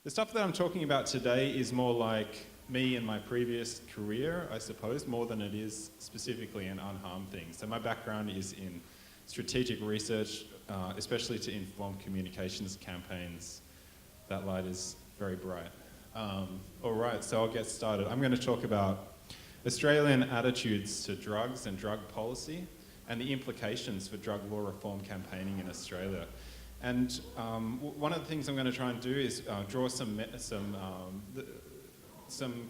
The stuff that I'm talking about today is more like me and my previous career, I suppose, more than it is specifically in unharmed things. So my background is in strategic research, especially to inform communications campaigns. That light is very bright. All right, so I'll get started. I'm going to talk about Australian attitudes to drugs and drug policy and the implications for drug law reform campaigning in Australia. And one of the things I'm going to try and do is draw some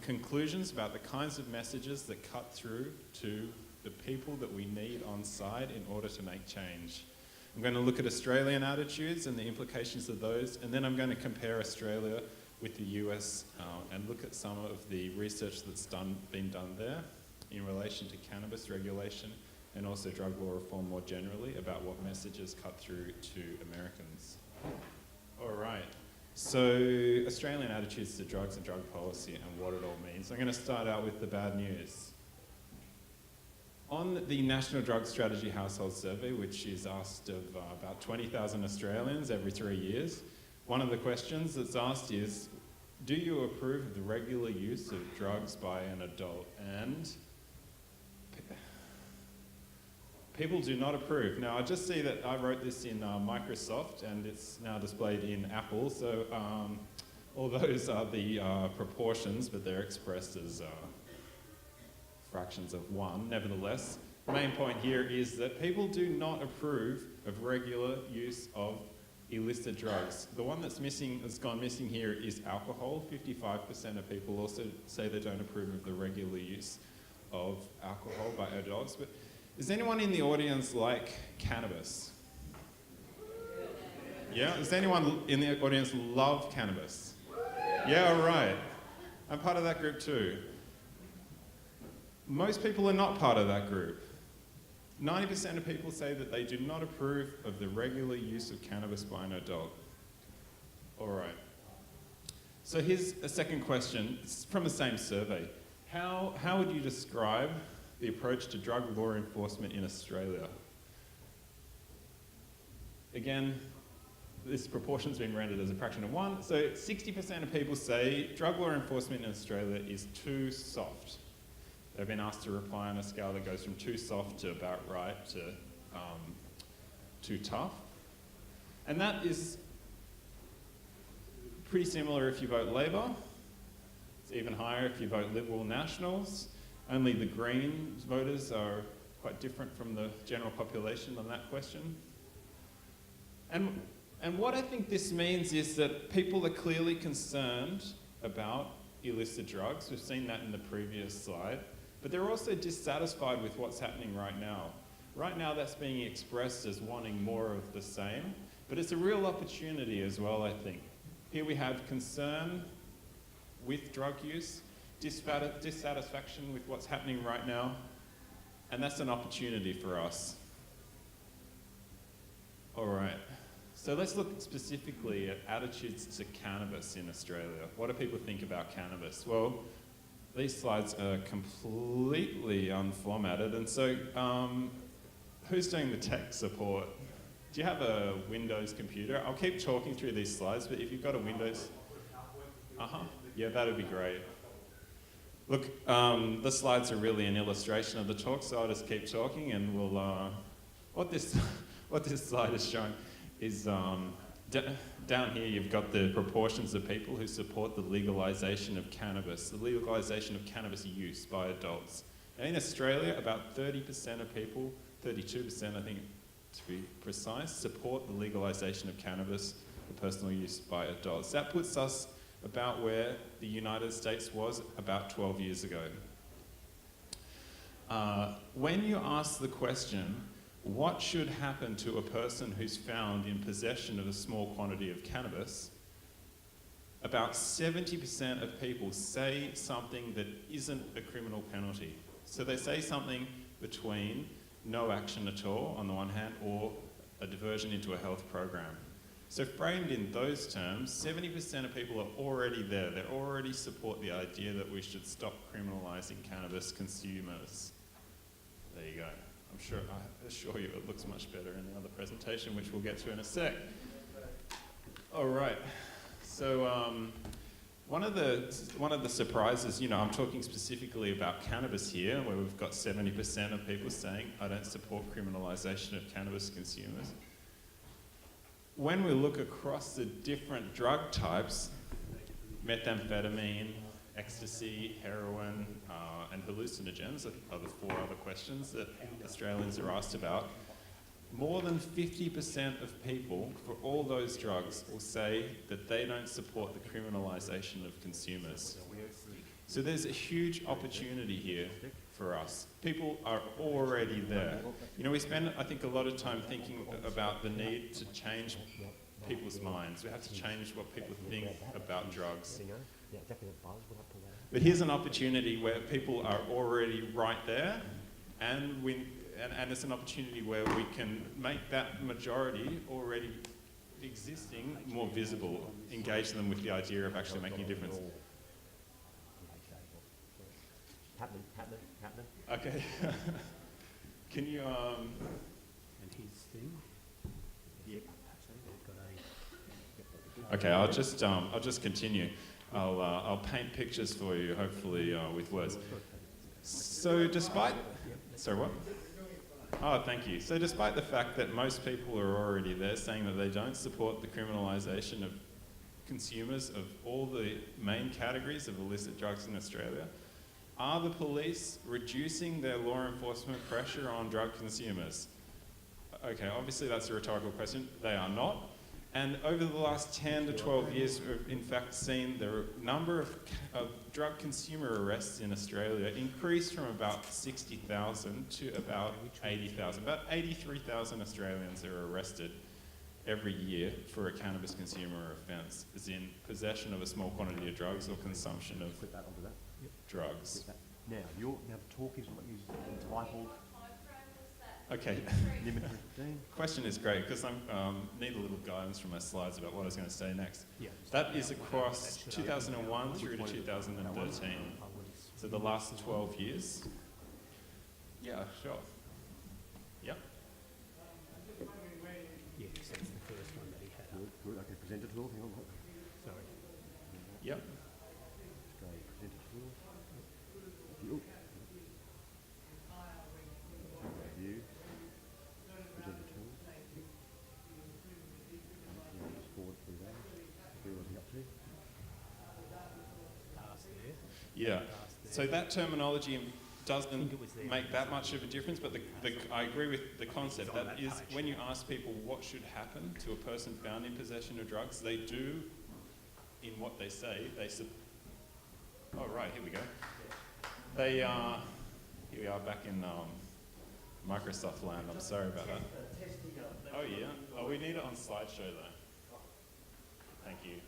conclusions about the kinds of messages that cut through to the people that we need on side in order to make change. I'm going to look at Australian attitudes and the implications of those, and then I'm going to compare Australia with the US and look at some of the research that's been done there in relation to cannabis regulation and also drug law reform more generally about what messages cut through to Americans. All right, so Australian attitudes to drugs and drug policy and what it all means. I'm going to start out with the bad news. On the National Drug Strategy Household Survey, which is asked of about 20,000 Australians every 3 years, one of the questions that's asked is, do you approve of the regular use of drugs by an adult? And people do not approve. Now, I just see that I wrote this in Microsoft and it's now displayed in Apple, so all those are the proportions, but they're expressed as fractions of one. Nevertheless, the main point here is that people do not approve of regular use of illicit drugs. The one that's gone missing here is alcohol. 55% of people also say they don't approve of the regular use of alcohol by adults. But does anyone in the audience like cannabis? Yeah? Does anyone in the audience love cannabis? Yeah, all right. I'm part of that group too. Most people are not part of that group. 90% of people say that they do not approve of the regular use of cannabis by an adult. All right. So here's a second question. It's from the same survey. How would you describe the approach to drug law enforcement in Australia? Again, this proportion's been rendered as a fraction of one. So 60% of people say drug law enforcement in Australia is too soft. They've been asked to reply on a scale that goes from too soft to about right to too tough. And that is pretty similar if you vote Labor. It's even higher if you vote Liberal Nationals. Only the Green voters are quite different from the general population on that question. And what I think this means is that people are clearly concerned about illicit drugs. We've seen that in the previous slide. But they're also dissatisfied with what's happening right now. Right now that's being expressed as wanting more of the same, but it's a real opportunity as well, I think. Here we have concern with drug use, dissatisfaction with what's happening right now, and that's an opportunity for us. All right, so let's look specifically at attitudes to cannabis in Australia. What do people think about cannabis? Well, these slides are completely unformatted, and so who's doing the tech support? Do you have a Windows computer? I'll keep talking through these slides, but if you've got a Windows... Yeah, that'd be great. Look, the slides are really an illustration of the talk, so I'll just keep talking, and we'll... what this slide is showing is... down here you've got the proportions of people who support the legalisation of cannabis, the legalisation of cannabis use by adults. Now in Australia, about 30% of people, 32% I think to be precise, support the legalisation of cannabis for personal use by adults. That puts us about where the United States was about 12 years ago. When you ask the question, what should happen to a person who's found in possession of a small quantity of cannabis, about 70% of people say something that isn't a criminal penalty. So they say something between no action at all, on the one hand, or a diversion into a health program. So framed in those terms, 70% of people are already there. They already support the idea that we should stop criminalising cannabis consumers. There you go. I assure you it looks much better in the other presentation, which we'll get to in a sec. All right, So one of the surprises, you know, I'm talking specifically about cannabis here, where we've got 70% of people saying, I don't support criminalisation of cannabis consumers. When we look across the different drug types, methamphetamine, ecstasy, heroin, and hallucinogens are the 4 other questions that Australians are asked about. More than 50% of people for all those drugs will say that they don't support the criminalisation of consumers. So there's a huge opportunity here for us. People are already there. You know, we spend, I think, a lot of time thinking about the need to change people's minds. We have to change what people think about drugs. But here's an opportunity where people are already right there, and it's an opportunity where we can make that majority already existing more visible, engage them with the idea of actually making a difference. Happening. Okay. Can you And his thing. Yeah. Got a. Okay, I'll just continue. I'll paint pictures for you, hopefully with words. So despite, sorry, what? Oh, thank you. So despite the fact that most people are already there saying that they don't support the criminalisation of consumers of all the main categories of illicit drugs in Australia, are the police reducing their law enforcement pressure on drug consumers? Okay, obviously that's a rhetorical question. They are not. And over the last 10 to 12 years, we've in fact seen the number of drug consumer arrests in Australia increase from about 60,000 to about 80,000. About 83,000 Australians are arrested every year for a cannabis consumer offence, as in possession of a small quantity of drugs or consumption of drugs. Now, the talk is what is entitled. Okay. Limit 15. Question is great because I need a little guidance from my slides about what I was going to say next. Yeah. That is across 2001 through to 2013. So the last 12 years. Yeah, sure. Yep. Yeah, that's the first one that he had up. Good. I can present it all. Hang on. Sorry. Yep. Go present it all. Review. Review. Present it all. Just forward through that. Where was he up to? Past there. Yeah. Past So there. that terminology I think doesn't it was there. make that much of a difference, but I agree with the concept. That is, when you ask people what should happen to a person found in possession of drugs, they do, in what they say, oh, right, here we go. Here we are back in Microsoft land. I'm sorry about that. Oh, yeah. Oh, we need it on slideshow, though. Thank you.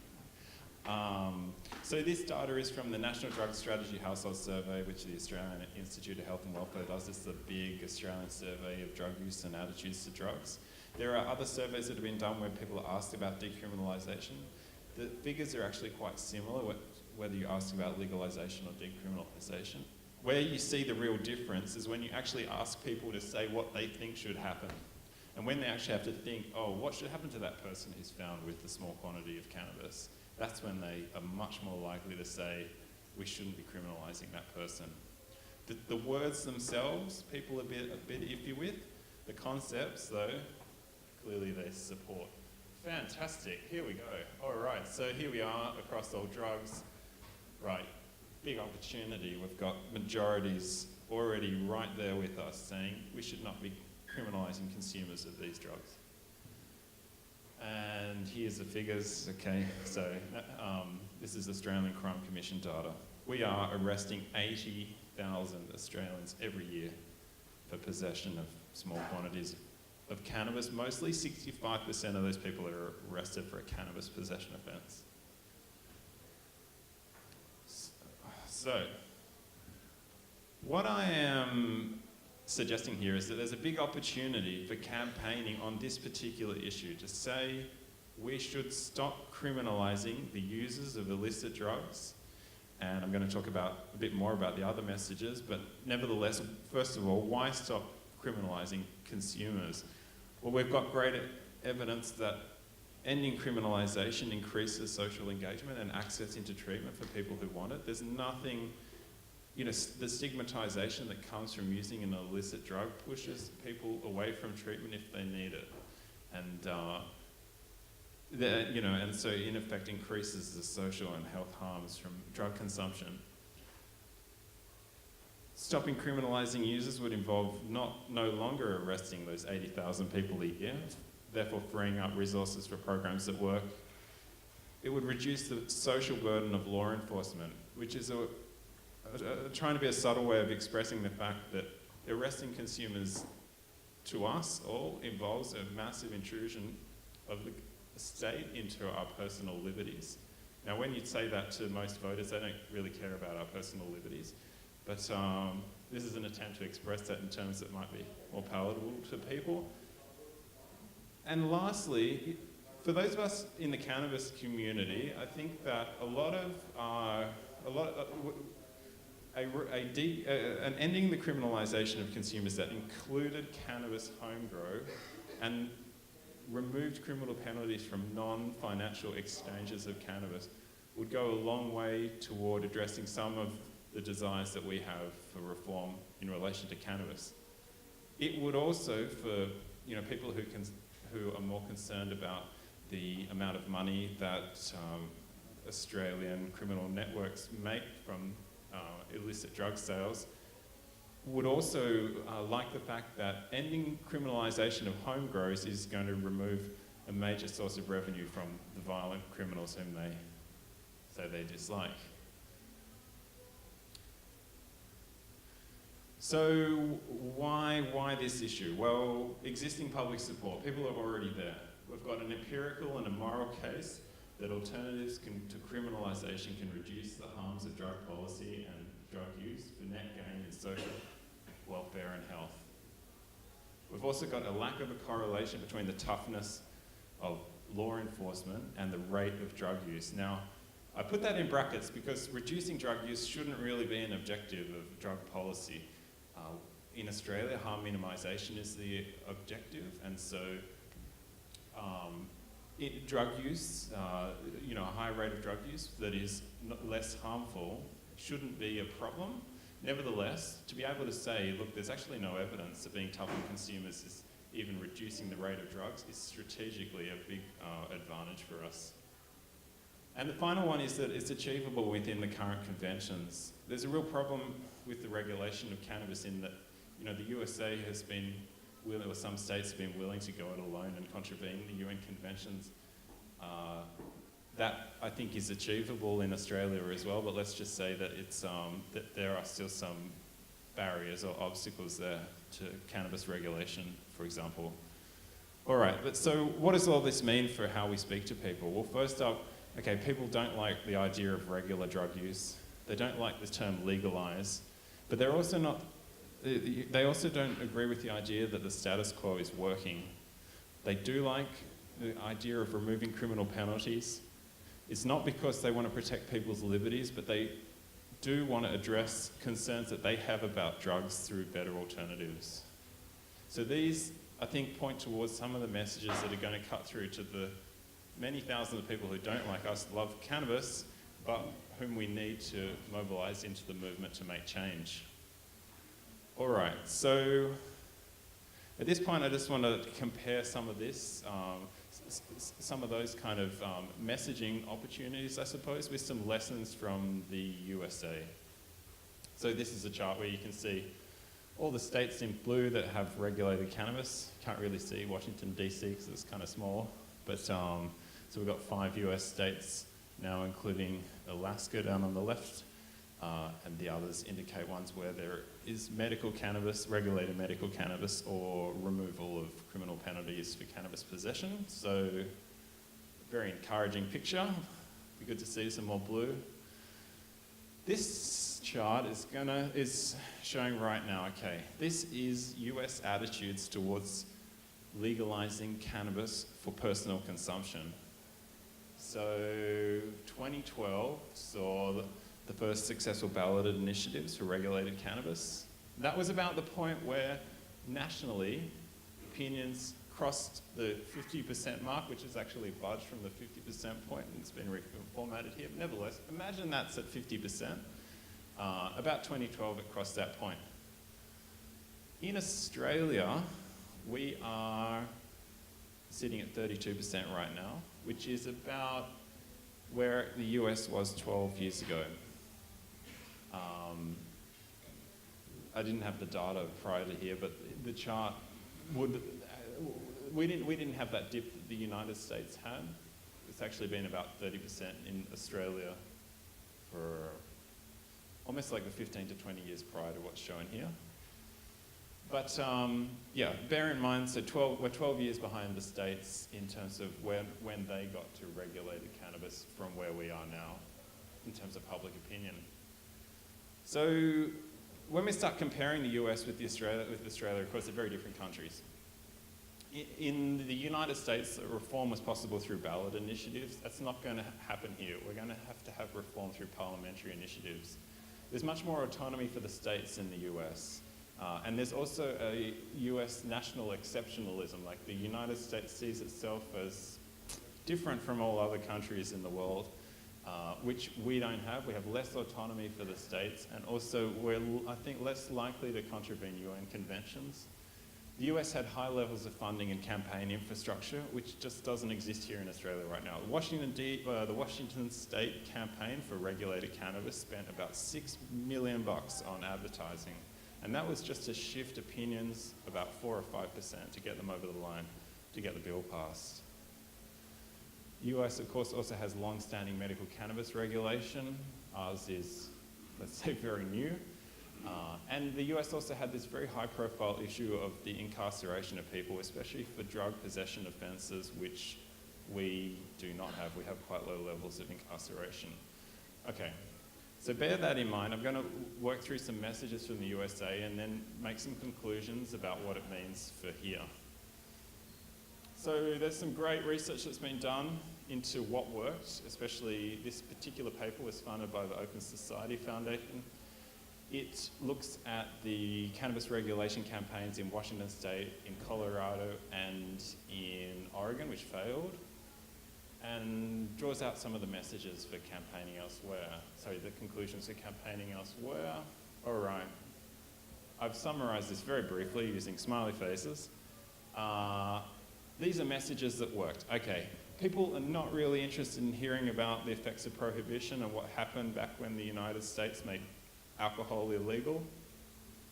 So this data is from the National Drug Strategy Household Survey, which the Australian Institute of Health and Welfare does. It's the big Australian survey of drug use and attitudes to drugs. There are other surveys that have been done where people are asked about decriminalisation. The figures are actually quite similar, whether you ask about legalisation or decriminalisation. Where you see the real difference is when you actually ask people to say what they think should happen. And when they actually have to think, oh, what should happen to that person who's found with a small quantity of cannabis? That's when they are much more likely to say, we shouldn't be criminalising that person. The words themselves, people are a bit iffy with. The concepts, though, clearly they support. Fantastic, here we go. All right, so here we are across all drugs. Right, big opportunity. We've got majorities already right there with us saying we should not be criminalising consumers of these drugs. And here's the figures. Okay, so this is Australian Crime Commission data. We are arresting 80,000 Australians every year for possession of small quantities of cannabis. Mostly 65% of those people are arrested for a cannabis possession offence. So, what I am suggesting here is that there's a big opportunity for campaigning on this particular issue to say we should stop criminalising the users of illicit drugs. And I'm going to talk a bit more about the other messages, but nevertheless, first of all, why stop criminalising consumers? Well, we've got great evidence that ending criminalisation increases social engagement and access into treatment for people who want it. There's nothing, the stigmatisation that comes from using an illicit drug pushes people away from treatment if they need it. And, and so in effect increases the social and health harms from drug consumption. Stopping criminalising users would involve no longer arresting those 80,000 people a year, therefore freeing up resources for programs that work. It would reduce the social burden of law enforcement, which is trying to be a subtle way of expressing the fact that arresting consumers to us all involves a massive intrusion of the state into our personal liberties. Now, when you say that to most voters, they don't really care about our personal liberties. But this is an attempt to express that in terms that might be more palatable to people. And lastly, for those of us in the cannabis community, I think that an ending the criminalisation of consumers that included cannabis home grow and removed criminal penalties from non-financial exchanges of cannabis would go a long way toward addressing some of the desires that we have for reform in relation to cannabis. It would also, for people who are more concerned about the amount of money that Australian criminal networks make from illicit drug sales, would also like the fact that ending criminalisation of home grows is going to remove a major source of revenue from the violent criminals whom they say they dislike. So why this issue? Well, existing public support. People are already there. We've got an empirical and a moral case that alternatives to criminalisation can reduce the harms of drug policy and drug use for net gain in social welfare and health. We've also got a lack of a correlation between the toughness of law enforcement and the rate of drug use. Now, I put that in brackets because reducing drug use shouldn't really be an objective of drug policy. In Australia, harm minimisation is the objective, and so drug use, a high rate of drug use that is less harmful shouldn't be a problem. Nevertheless, to be able to say, look, there's actually no evidence that being tough on consumers is even reducing the rate of drugs is strategically a big advantage for us. And the final one is that it's achievable within the current conventions. There's a real problem with the regulation of cannabis in that, the USA has been willing, or some states have been willing to go it alone and contravene the UN conventions. That I think is achievable in Australia as well, but let's just say that it's that there are still some barriers or obstacles there to cannabis regulation, for example. All right, but so what does all this mean for how we speak to people? Well, first up, okay, people don't like the idea of regular drug use. They don't like the term legalise, but they also don't agree with the idea that the status quo is working. They do like the idea of removing criminal penalties. It's not because they want to protect people's liberties, but they do want to address concerns that they have about drugs through better alternatives. So these, I think, point towards some of the messages that are going to cut through to the many thousands of people who don't like us, love cannabis, but whom we need to mobilise into the movement to make change. All right, so at this point I just want to compare some of this, some of those kind of messaging opportunities, I suppose, with some lessons from the USA. So this is a chart where you can see all the states in blue that have regulated cannabis. Can't really see Washington, DC, because it's kind of small. But so we've got 5 US states now, including Alaska down on the left. And the others indicate ones where there is medical cannabis, regulated medical cannabis, or removal of criminal penalties for cannabis possession. So, very encouraging picture. Be good to see some more blue. This chart is showing right now, okay, this is US attitudes towards legalizing cannabis for personal consumption. So, 2012 saw the first successful balloted initiatives for regulated cannabis. That was about the point where nationally opinions crossed the 50% mark, which is actually budged from the 50% point, and it's been reformatted here. But nevertheless, imagine that's at 50%. About 2012, it crossed that point. In Australia, we are sitting at 32% right now, which is about where the US was 12 years ago. I didn't have the data prior to here, but the chart would, we didn't have that dip that the United States had. It's actually been about 30% in Australia for almost like the 15 to 20 years prior to what's shown here. But yeah, bear in mind, so we're 12 years behind the States in terms of when they got to regulated cannabis from where we are now in terms of public opinion. So when we start comparing the US with Australia, of course, they're very different countries. In the United States, reform was possible through ballot initiatives. That's not going to happen here. We're going to have reform through parliamentary initiatives. There's much more autonomy for the states in the US. And there's also a US national exceptionalism. Like the United States sees itself as different from all other countries in the world, which we don't have. We have less autonomy for the states, and also we're, I think, less likely to contravene UN conventions. The US had high levels of funding and campaign infrastructure, which just doesn't exist here in Australia right now. The Washington State campaign for regulated cannabis spent about $6 million on advertising. And that was just to shift opinions about 4 or 5% to get them over the line, to get the bill passed. The US, of course, also has long-standing medical cannabis regulation. Ours is, let's say, very new. And the US also had this very high-profile issue of the incarceration of people, especially for drug possession offences, which we do not have. We have quite low levels of incarceration. Okay. So bear that in mind. I'm going to work through some messages from the USA and then make some conclusions about what it means for here. So there's some great research that's been done into what worked, especially this particular paper was funded by the Open Society Foundation. It looks at the cannabis regulation campaigns in Washington State, in Colorado, and in Oregon, which failed, and draws out some of the messages for campaigning elsewhere. Sorry, the conclusions for campaigning elsewhere. All right. I've summarized this very briefly using smiley faces. These are messages that worked. Okay, people are not really interested in hearing about the effects of prohibition and what happened back when the United States made alcohol illegal.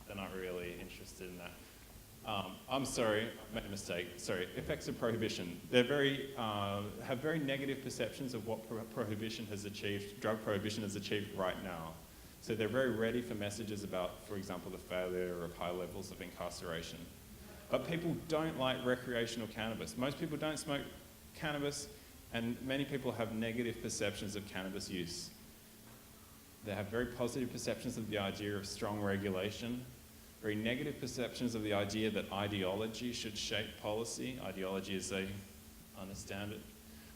They're not really interested in that. I'm sorry, I made a mistake. Sorry, effects of prohibition. They're have very negative perceptions of what prohibition has achieved, drug prohibition has achieved right now. So they're very ready for messages about, for example, the failure of high levels of incarceration. But people don't like recreational cannabis. Most people don't smoke cannabis, and many people have negative perceptions of cannabis use. They have very positive perceptions of the idea of strong regulation, very negative perceptions of the idea that ideology should shape policy. Ideology as they understand it.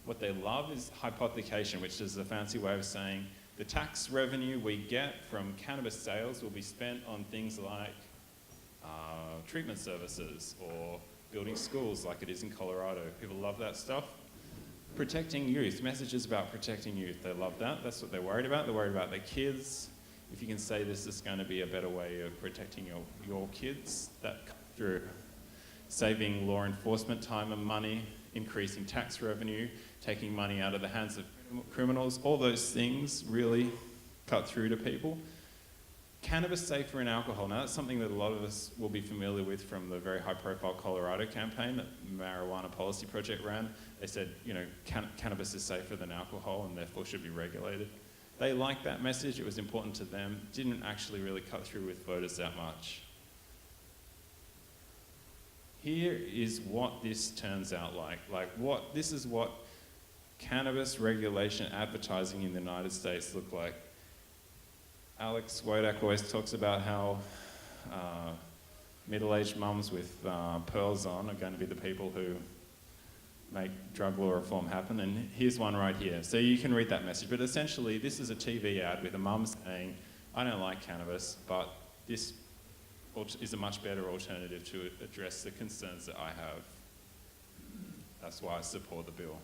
What they love is hypothecation, which is a fancy way of saying the tax revenue we get from cannabis sales will be spent on things like treatment services or building schools like it is in Colorado. People love that stuff. Protecting youth, messages about protecting youth. They love that. That's what they're worried about. They're worried about their kids. If you can say this is going to be a better way of protecting your kids, that comes through saving law enforcement time and money, increasing tax revenue, taking money out of the hands of criminals, all those things really cut through to people. Cannabis safer in alcohol. Now that's something that a lot of us will be familiar with from the very high-profile Colorado campaign that Marijuana Policy Project ran. They said, you know, cannabis is safer than alcohol and therefore should be regulated. They liked that message. It was important to them. Didn't actually really cut through with voters that much. Here is what this turns out like. This is what cannabis regulation advertising in the United States look like. Alex Wodak always talks about how middle-aged mums with pearls on are going to be the people who make drug law reform happen, and here's one right here. So you can read that message, but essentially this is a TV ad with a mum saying, I don't like cannabis, but this is a much better alternative to address the concerns that I have. That's why I support the bill.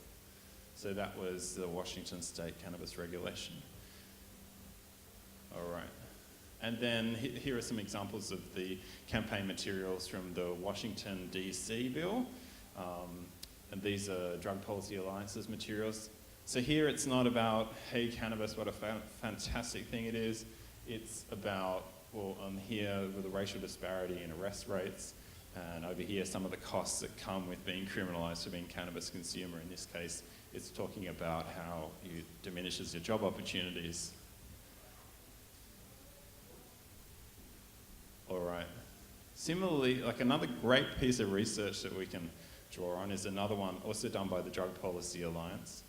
So that was the Washington State Cannabis Regulation. All right. And then here are some examples of the campaign materials from the Washington, D.C. bill. And these are Drug Policy Alliance's materials. So here it's not about, hey, cannabis, what a fantastic thing it is. It's about, well, here with the racial disparity in arrest rates, and over here some of the costs that come with being criminalised for being a cannabis consumer. In this case, it's talking about how it diminishes your job opportunities. All right. Similarly, like another great piece of research that we can draw on is another one also done by the Drug Policy Alliance.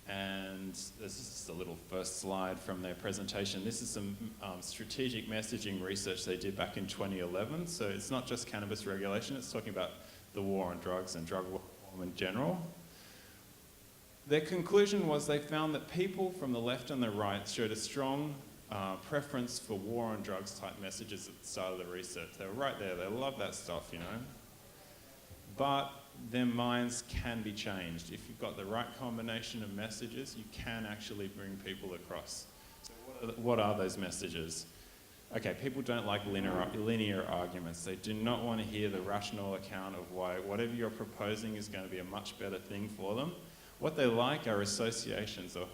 And this is just a little first slide from their presentation. This is some strategic messaging research they did back in 2011. So it's not just cannabis regulation, it's talking about the war on drugs and drug reform in general. Their conclusion was they found that people from the left and the right showed a strong preference for war on drugs type messages at the start of the research. They were right there, they love that stuff, you know. But their minds can be changed. If you've got the right combination of messages, you can actually bring people across. So what are those messages? Okay, people don't like linear arguments. They do not want to hear the rational account of why whatever you're proposing is going to be a much better thing for them. What they like are associations of,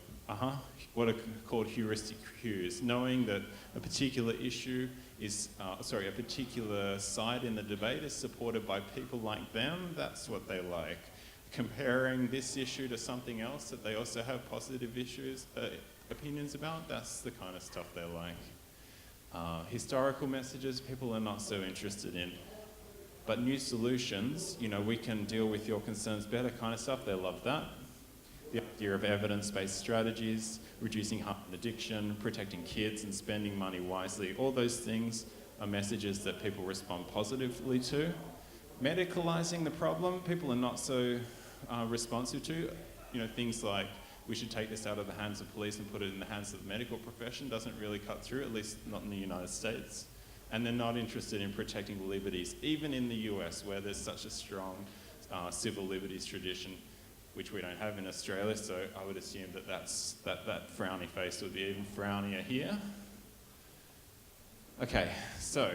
what are called heuristic cues, knowing that a particular issue is, a particular side in the debate is supported by people like them, that's what they like. Comparing this issue to something else that they also have positive opinions about, that's the kind of stuff they like. Historical messages, people are not so interested in. But new solutions, you know, we can deal with your concerns better kind of stuff, they love that. The idea of evidence-based strategies, reducing harm and addiction, protecting kids and spending money wisely, all those things are messages that people respond positively to. Medicalising the problem, people are not so responsive to. You know, things like we should take this out of the hands of police and put it in the hands of the medical profession doesn't really cut through, at least not in the United States. And they're not interested in protecting liberties, even in the US where there's such a strong civil liberties tradition, which we don't have in Australia, so I would assume that that frowny face would be even frownier here. Okay, so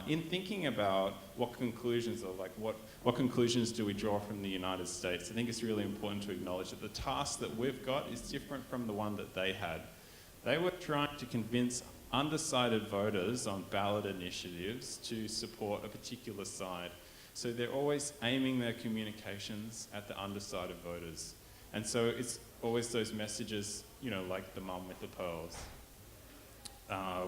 in thinking about what conclusions or like what conclusions do we draw from the United States, I think it's really important to acknowledge that the task that we've got is different from the one that they had. They were trying to convince undecided voters on ballot initiatives to support a particular side. So they're always aiming their communications at the undecided voters. And so it's always those messages, you know, like the mum with the pearls.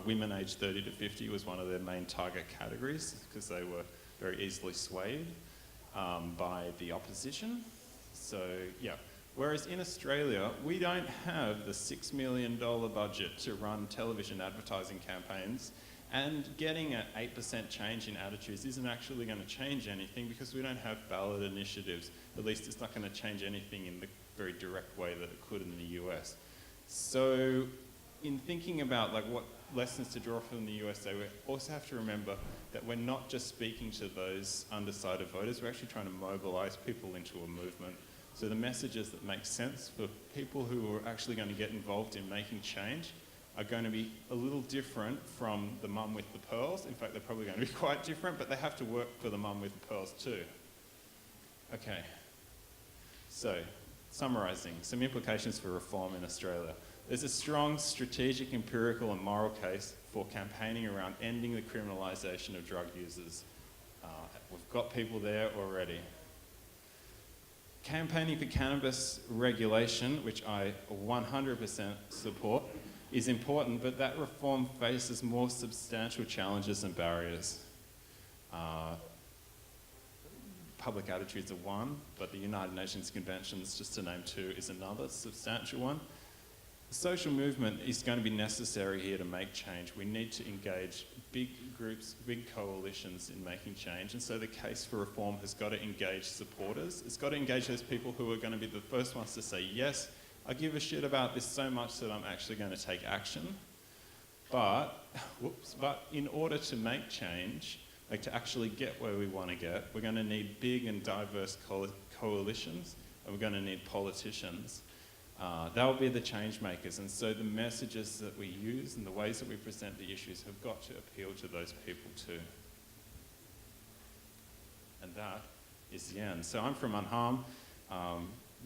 Women aged 30 to 50 was one of their main target categories because they were very easily swayed by the opposition. So, yeah. Whereas in Australia, we don't have the $6 million budget to run television advertising campaigns. And getting an 8% change in attitudes isn't actually going to change anything because we don't have ballot initiatives. At least it's not going to change anything in the very direct way that it could in the US. So in thinking about like what lessons to draw from the USA, we also have to remember that we're not just speaking to those undecided voters, we're actually trying to mobilize people into a movement. So the messages that make sense for people who are actually going to get involved in making change are going to be a little different from the mum with the pearls. In fact, they're probably going to be quite different, but they have to work for the mum with the pearls too. Okay, so summarising, some implications for reform in Australia. There's a strong strategic, empirical and moral case for campaigning around ending the criminalisation of drug users. We've got people there already. Campaigning for cannabis regulation, which I 100% support, is important, but that reform faces more substantial challenges and barriers. Public attitudes are one, but the United Nations Conventions, just to name two, is another substantial one. The social movement is going to be necessary here to make change. We need to engage big groups, big coalitions in making change, and so the case for reform has got to engage supporters. It's got to engage those people who are going to be the first ones to say, yes, I give a shit about this so much that I'm actually going to take action. But in order to make change, like to actually get where we want to get, we're going to need big and diverse coalitions, and we're going to need politicians. They'll be the change makers, and so the messages that we use and the ways that we present the issues have got to appeal to those people too. And that is the end. So I'm from Unharm.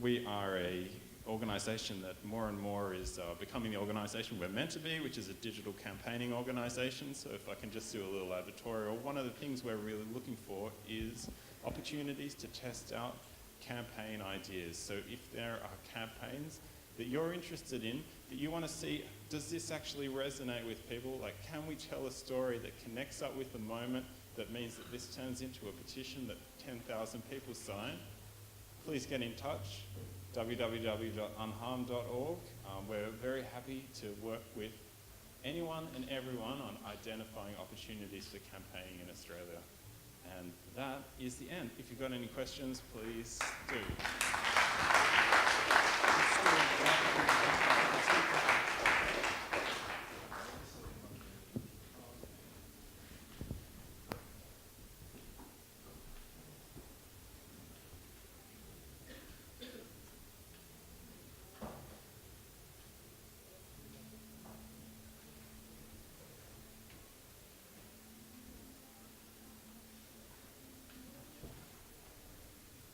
We are a organisation that more and more is becoming the organisation we're meant to be, which is a digital campaigning organisation. So if I can just do a little advertorial, one of the things we're really looking for is opportunities to test out campaign ideas. So if there are campaigns that you're interested in, that you want to see, does this actually resonate with people? Like, can we tell a story that connects up with the moment that means that this turns into a petition that 10,000 people sign? Please get in touch, www.unharm.org. We're very happy to work with anyone and everyone on identifying opportunities for campaigning in Australia. And that is the end. If you've got any questions, please do.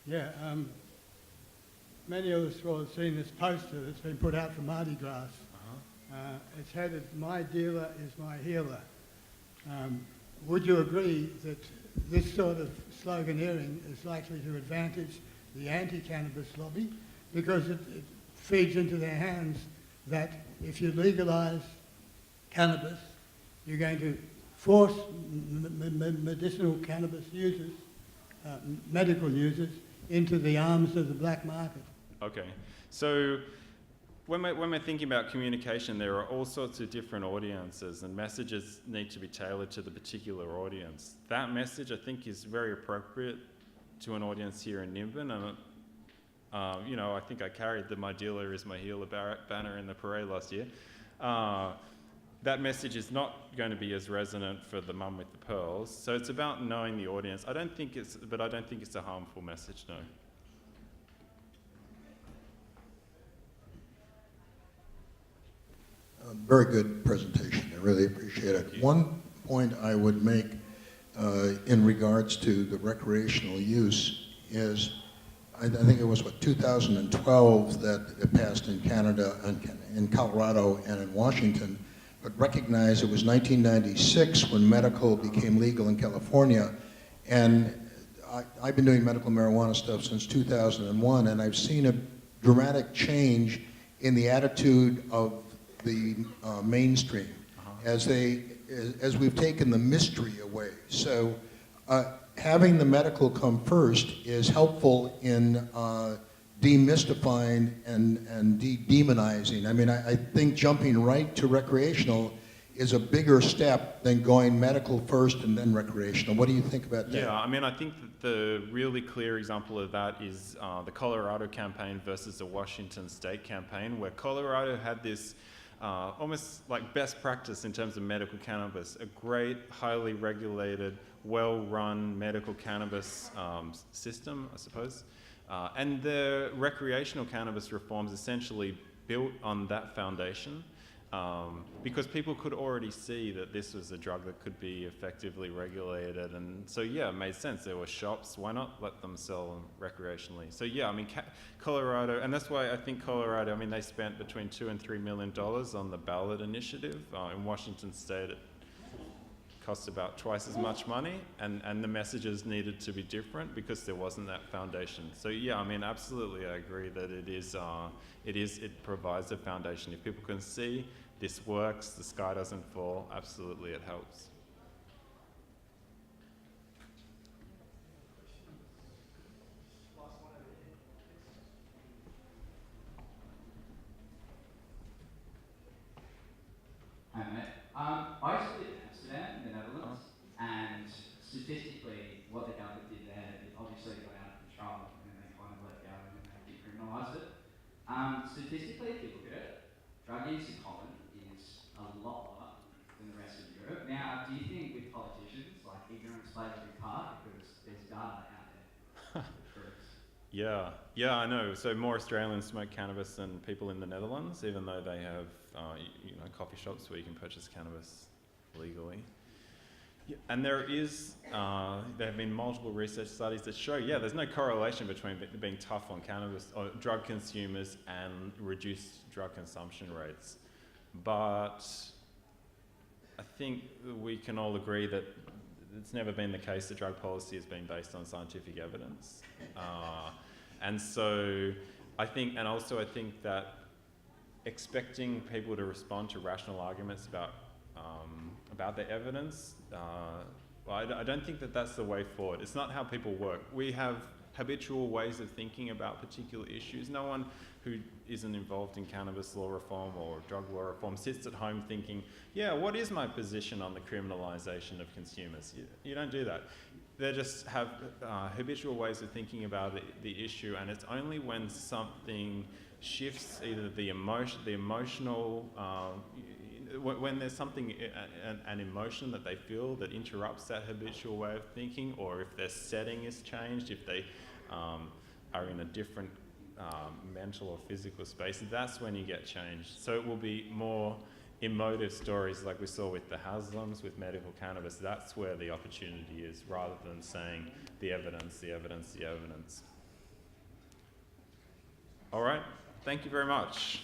Yeah, many of us will have seen this poster that's been put out for Mardi Gras. It's headed, "My dealer is my healer." Would you agree that this sort of sloganeering is likely to advantage the anti-cannabis lobby because it feeds into their hands that if you legalise cannabis, you're going to force medicinal cannabis users, medical users, into the arms of the black market? Okay, so when we're thinking about communication, there are all sorts of different audiences, and messages need to be tailored to the particular audience. That message, I think, is very appropriate to an audience here in Nimbin, and you know, I think I carried the "My dealer is my healer" banner in the parade last year. That message is not going to be as resonant for the mum with the pearls. So it's about knowing the audience. I don't think it's a harmful message, no. Very good presentation. I really appreciate it. One point I would make in regards to the recreational use is, I think it was, 2012 that it passed in Canada, and in Colorado and in Washington, but recognize it was 1996 when medical became legal in California. And I've been doing medical marijuana stuff since 2001, and I've seen a dramatic change in the attitude of the mainstream as we've taken the mystery away. So having the medical come first is helpful in demystifying and demonizing. I mean, I think jumping right to recreational is a bigger step than going medical first and then recreational. What do you think about that? Yeah, I mean, I think that the really clear example of that is the Colorado campaign versus the Washington State campaign, where Colorado had this almost like best practice in terms of medical cannabis, a great, highly regulated, well-run medical cannabis system, I suppose. And the recreational cannabis reforms essentially built on that foundation because people could already see that this was a drug that could be effectively regulated. And so, yeah, it made sense. There were shops. Why not let them sell them recreationally? So, yeah, I mean, Colorado, and that's why I think Colorado, I mean, they spent between $2 and $3 million on the ballot initiative. In Washington State, it cost about twice as much money, and the messages needed to be different because there wasn't that foundation. So yeah, I mean, absolutely, I agree that it provides a foundation. If people can see this works, the sky doesn't fall, absolutely it helps. Hi mate. I used to live in Amsterdam in the Netherlands, and statistically what the government did there, it obviously got out of control and then they kind of let go and then they decriminalised it. Statistically, if you look at it, drug use in Holland is a lot lower than the rest of Europe. Now, do you think with politicians, like ignorance plays Yeah, I know. So more Australians smoke cannabis than people in the Netherlands, even though they have, coffee shops where you can purchase cannabis legally. Yeah, and there have been multiple research studies that show, there's no correlation between being tough on cannabis or drug consumers and reduced drug consumption rates. But I think we can all agree that it's never been the case that drug policy has been based on scientific evidence. And so I think that expecting people to respond to rational arguments about the evidence, I don't think that that's the way forward. It's not how people work. We have habitual ways of thinking about particular issues. No one who isn't involved in cannabis law reform or drug law reform sits at home thinking, what is my position on the criminalisation of consumers? You don't do that. They just have habitual ways of thinking about the issue, and it's only when something shifts either the emotional, when there's something, an emotion that they feel that interrupts that habitual way of thinking, or if their setting is changed, if they are in a different mental or physical space, that's when you get changed. So it will be more emotive stories like we saw with the Haslams, with medical cannabis. That's where the opportunity is, rather than saying the evidence. All right, thank you very much.